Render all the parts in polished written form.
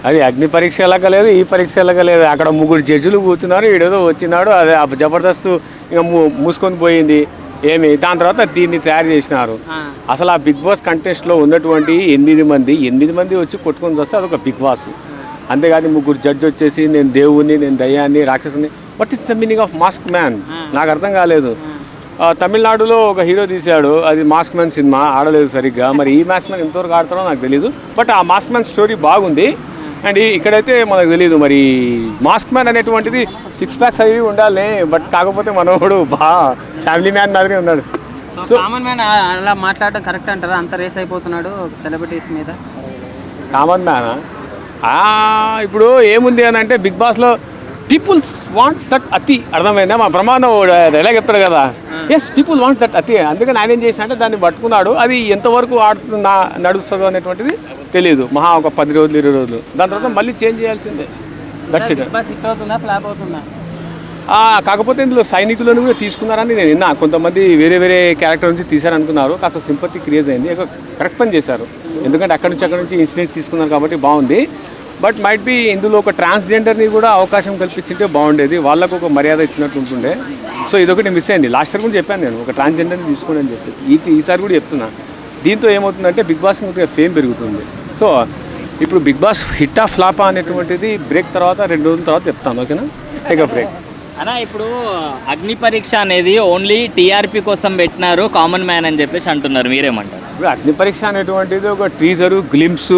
అది అగ్ని పరీక్ష ఎలాగ లేదు, ఈ పరీక్ష ఎలాగ లేదు. అక్కడ 3 జడ్జిలు కూర్చున్నారు, ఈడేదో వచ్చినాడు, అదే జబర్దస్త్ ఇక మూసుకొని పోయింది. ఏమి దాని తర్వాత దీన్ని తయారు చేసినారు. అసలు ఆ బిగ్ బాస్ కంటెస్ట్లో ఉన్నటువంటి 8 మంది వచ్చి కొట్టుకొని వస్తే అదొక బిగ్ బాస్. అంతేగాని 3 జడ్జి వచ్చేసి నేను దేవుణ్ణి, నేను దయ్యాన్ని, రాక్షసుని. What is the meaning of mask man? నాకు అర్థం కాలేదు. తమిళనాడులో ఒక హీరో తీశాడు, అది మాస్క్ మ్యాన్ సినిమా, ఆడలేదు సరిగ్గా. మరి ఈ మాస్క్ మ్యాన్ ఎంతవరకు ఆడతారో నాకు తెలీదు. బట్ ఆ మాస్క్ మ్యాన్ స్టోరీ బాగుంది. అండ్ ఇక్కడైతే మనకు తెలియదు మరి మాస్క్ మ్యాన్ అనేటువంటిది 6 ప్యాక్స్ అవి ఉండాలి. బట్ కాకపోతే మనోడు ఫ్యామిలీ మ్యాన్ మాదిరి ఉన్నాడు. సో కామన్ మ్యాన్ అలా మాట్లాడడం కరెక్ట్ అంటారా? అంత రేస్ అయిపోతున్నాడు సెలబ్రిటీస్ మీద. కామన్ మ్యాన్ ఇప్పుడు ఏముంది అని అంటే బిగ్ బాస్లో పీపుల్స్ వాంట్ దట్ అతి. అర్థమైందా? మా బ్రహ్మాండం డైలాగ్ చెప్తాడు కదా, ఎస్ పీపుల్ వాంట్ దట్ అతి. అందుకని ఆయన ఏం చేసినంటే దాన్ని పట్టుకున్నాడు. అది ఎంతవరకు నడుస్తుందో అనేటువంటిది తెలియదు. మహా ఒక 10 రోజులు 20 రోజులు, దాని తర్వాత మళ్ళీ చేంజ్ చేయాల్సిందే. That's it. కాకపోతే ఇందులో సైనికులను కూడా తీసుకున్నారని నేను విన్నా. కొంతమంది వేరే వేరే క్యారెక్టర్ నుంచి తీశారనుకున్నారు. కాస్త సింపతి క్రియేట్ అయింది. కరెక్ట్ పని చేశారు. ఎందుకంటే అక్కడ నుంచి ఇన్సిడెంట్స్ తీసుకున్నారు కాబట్టి బాగుంది. బట్ మైట్ బి ఇందులో ఒక ట్రాన్స్జెండర్ని కూడా అవకాశం కల్పించింటే బాగుండేది. వాళ్ళకు ఒక మర్యాద ఇచ్చినట్టు ఉంటుండే. సో ఇదొకటి మిస్ అయింది. లాస్ట్ ఇయర్ కూడా చెప్పాను నేను, ఒక ట్రాన్స్జెండర్ని తీసుకోండి అని చెప్పేసి. ఈసారి కూడా చెప్తున్నా. దీంతో ఏమవుతుందంటే బిగ్ బాస్ కొద్దిగా ఫేమ్ పెరుగుతుంది. సో ఇప్పుడు బిగ్ బాస్ హిట్ ఆఫ్ ఫ్లాపా అనేటువంటిది బ్రేక్ తర్వాత 2 రోజుల తర్వాత చెప్తాను. ఓకేనా? Take a break. అన్నా ఇప్పుడు అగ్ని పరీక్ష అనేది ఓన్లీ టీఆర్పీ కోసం పెట్టినారు, కామన్ మ్యాన్ అని చెప్పేసి అంటున్నారు, మీరేమంటారు? ఇప్పుడు అగ్ని పరీక్ష అనేటువంటిది ఒక టీజరు, గ్లిమ్స్,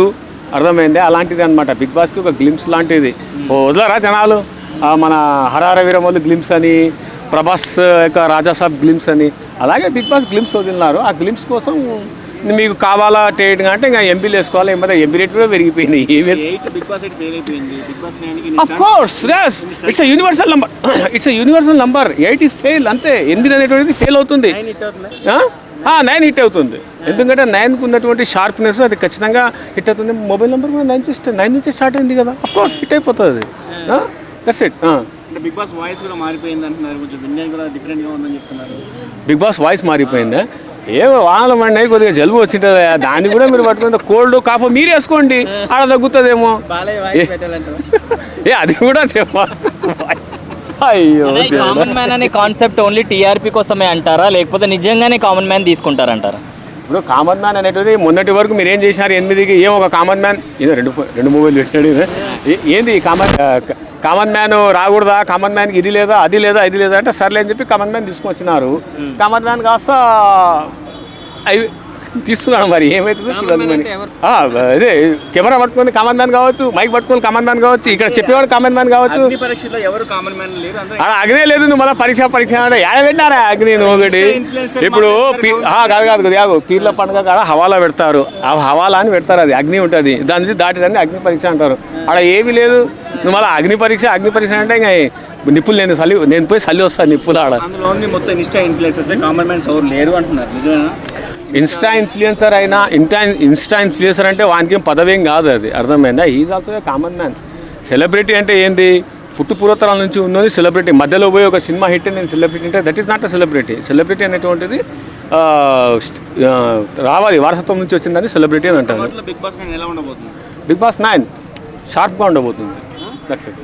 అర్థమైంది అలాంటిది అనమాట. బిగ్ బాస్కి ఒక గ్లిమ్స్ లాంటిది. వదలరా జనాలు. మన హరహర వీరమల్లు గ్లిమ్స్ అని, ప్రభాస్ యొక్క రాజాసాబ్ గ్లిమ్స్ అని, అలాగే బిగ్ బాస్ గ్లిమ్స్ వదిలినారు. ఆ గ్లిమ్స్ కోసం మీకు కావాలా టేట్గా అంటే ఇంకా ఎంపీలు వేసుకోవాలి. ఏమైనా ఎంపీ రేట్ కూడా పెరిగిపోయింది. Of course yes, it's universal number. It's universal number. 8 is fail అంతే. 8 అనేటువంటిది ఫెయిల్ అవుతుంది. 9 హిట్ అవుతుంది. ఎందుకంటే 9కు ఉన్నటువంటి షార్ప్నెస్ అది ఖచ్చితంగా హిట్ అవుతుంది. మొబైల్ నెంబర్ కూడా 9 నుంచి స్టార్ట్ అయింది కదా, అఫ్ కోర్స్ హిట్ అయిపోతుంది. That's it. Bigg Boss voice కూడా మారిపోయింది అంటున్నారు, కొంచెం విన్నర్ కూడా డిఫరెంట్గా ఉందని చెప్తున్నారు. బిగ్ బాస్ వాయిస్ మారిపోయిందా? ఏమో వానలు పడినాయి, కొద్దిగా జలుబు వచ్చింటుంది. దాన్ని కూడా మీరు పట్టుకుంటే కోల్డ్ కాఫ్ మీరు వేసుకోండి, ఆడ తగ్గుతుందేమో. అది కూడా చెప్పాలి. అయ్యో, కామన్ మ్యాన్ అనే కాన్సెప్ట్ ఓన్లీ టీఆర్పీ కోసమే అంటారా, లేకపోతే నిజంగానే కామన్ మ్యాన్ తీసుకుంటారంటారా? ఇప్పుడు కామన్ మ్యాన్ అనేటిది మొన్నటి వరకు మీరు ఏం చేసినారు? 8కి ఏం ఒక కామన్ మ్యాన్ ఏదో 2 మూవీలు పెట్టాడు. ఏంది కామన్ మ్యాన్ రాకూడదా? కామన్ మ్యాన్కి ఇది లేదా, అది లేదా, ఇది లేదా అంటే సర్లే అని చెప్పి కామన్ మ్యాన్ తీసుకొచ్చినారు. కామన్ మ్యాన్ కాస్త అవి తీస్తున్నాడు. మరి ఏమవుతుందో చూడదు. మరి అదే కెమెరా పట్టుకొని కామన్ మ్యాన్ కావచ్చు, మైక్ పట్టుకొని కామన్ మ్యాన్ కావచ్చు, ఇక్కడ చెప్పేవాడు కామన్ మ్యాన్ కావచ్చు. అగ్నే లేదు. నువ్వు మళ్ళీ పరీక్ష అంటే ఏడ పెట్టినారా అగ్ని? నువ్వు ఒకటి ఇప్పుడు కాదు పీర్ల పండుగ కాడ హవాలా పెడతారు. ఆ హవాలా అని పెడతారు, అది అగ్ని ఉంటుంది. దాని నుంచి దాటిదాన్ని అగ్ని పరీక్ష అంటారు. ఆడ ఏమీ లేదు. నువ్వు మళ్ళీ అగ్ని పరీక్ష అంటే ఇంకా నిప్పులు నేను పోయి చల్లి వస్తాను నిప్పులు ఆడ. ఇన్స్టా ఇన్ఫ్లుయెన్సర్ అయినా ఇన్స్టా ఇన్ఫ్లుయెన్సర్ అంటే వానికి పదవేం కాదు, అది అర్థమైందా? Is also common man. Celebrity అంటే ఏంది? పుట్టుపూర్వతరాల నుంచి ఉన్నది సెలబ్రిటీ. మధ్యలో పోయి ఒక సినిమా హిట్ నేను సెలబ్రిటీ అంటే that is not a celebrity. Celebrity అనేటువంటిది రావాలి, వారసత్వం నుంచి వచ్చిందని సెలబ్రిటీ అని అంటారు. బిగ్ బాస్ 9 షార్ప్గా ఉండబోతుంది. That's it.